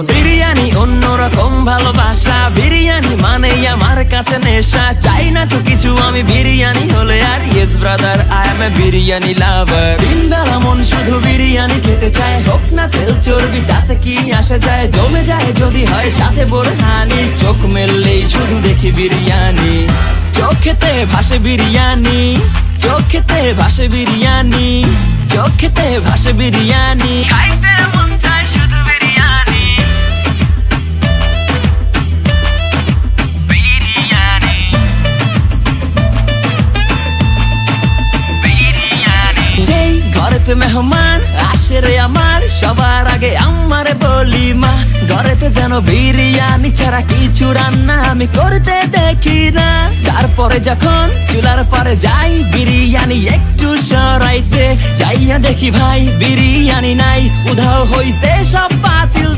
বিরিয়ানি অন্যরকম ভালোবাসা, বিরিয়ানি মানে আমার কাছে নেশা। চাই না তো কিছু আমি বিরিয়ানি হলে আর, yes brother I M A biryani লাভার। দিন বেলা মন শুধু বিরিয়ানি খেতে চায়, হোক না তেল চর্বি তাতে কি আসে যায়। জমে যায় যদি হয় সাথে বোরহানি, চোখ মেললেই শুধু দেখি বিরিয়ানি। চোখেতে ভাসে বিরিয়ানি, চোখেতে ভাসে বিরিয়ানি, চোখেতে ভাসে বিরিয়ানি। খাইতে মন চায় শুধু বিরিয়ানি, বিরিয়ানি, বিরিয়ানি। যেই ঘরেতে মেহমান আসে রে আমার, সবার আগে আমারে বলি মা, ঘরেতে যেন বিরিয়ানি ছাড়া কিছু রান্না আমি করতে দেখি না। তারপরে যখন চুলার পরে যাই বিরিয়ানি একটু সরাইতে, যাইয়া দেখি ভাই বিরিয়ানি নাই, উধাও হইছে সব পাতিল।